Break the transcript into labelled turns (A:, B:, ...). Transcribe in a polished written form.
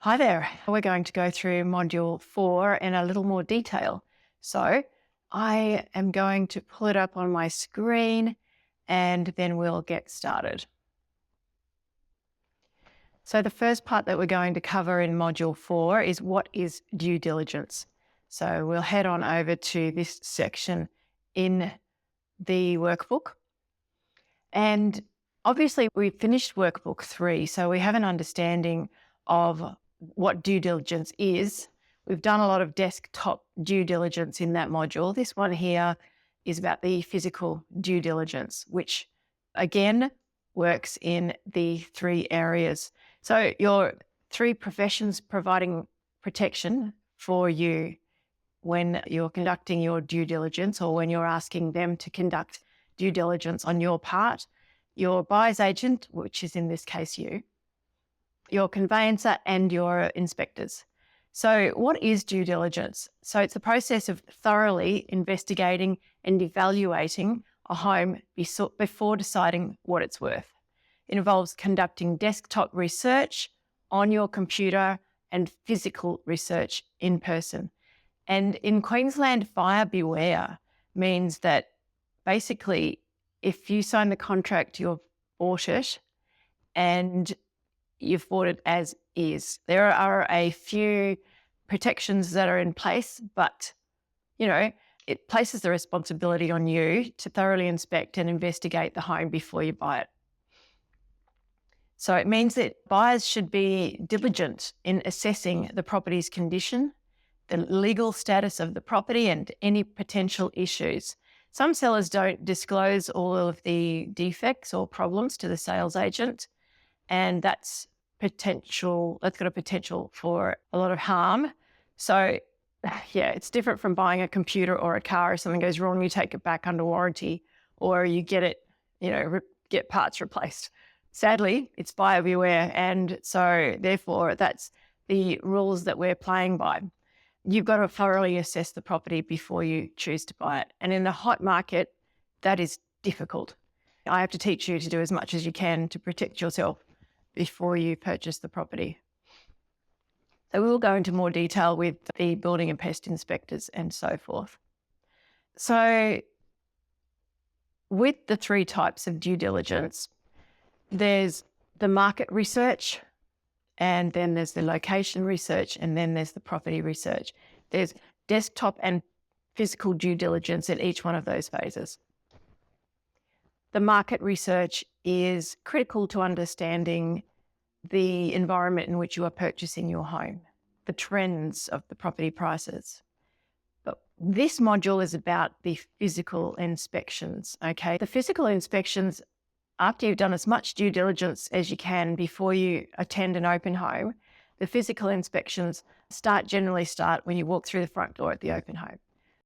A: Hi there. We're going to go through Module 4 in a little more detail. So I am going to pull it up on my screen and then we'll get started. So the first part that we're going to cover in Module 4 is what is due diligence. So we'll head on over to this section in the workbook. And obviously we've finished workbook 3, so we have an understanding of what due diligence is. We've done a lot of desktop due diligence in that module. This one here is about the physical due diligence, which again works in the 3 areas. So your 3 professions providing protection for you when you're conducting your due diligence or when you're asking them to conduct due diligence on your part: your buyer's agent, which is in this case you, your conveyancer and your inspectors. So what is due diligence? So it's the process of thoroughly investigating and evaluating a home before deciding what it's worth. It involves conducting desktop research on your computer and physical research in person. And in Queensland, buyer beware means that basically if you sign the contract, you've bought it and you've bought it as is. There are a few protections that are in place, but, it places the responsibility on you to thoroughly inspect and investigate the home before you buy it. So it means that buyers should be diligent in assessing the property's condition, the legal status of the property, and any potential issues. Some sellers don't disclose all of the defects or problems to the sales agent, and that's got a potential for a lot of harm. So yeah, it's different from buying a computer or a car. If something goes wrong, you take it back under warranty or you get it, get parts replaced. Sadly, it's buyer beware. And so therefore that's the rules that we're playing by. You've got to thoroughly assess the property before you choose to buy it. And in the hot market, that is difficult. I have to teach you to do as much as you can to protect yourself before you purchase the property. So we will go into more detail with the building and pest inspectors and so forth. So with the 3 types of due diligence, there's the market research, and then there's the location research, and then there's the property research. There's desktop and physical due diligence in each one of those phases. The market research is critical to understanding the environment in which you are purchasing your home, the trends of the property prices. But this module is about the physical inspections, okay? The physical inspections, after you've done as much due diligence as you can before you attend an open home, the physical inspections generally start when you walk through the front door at the open home.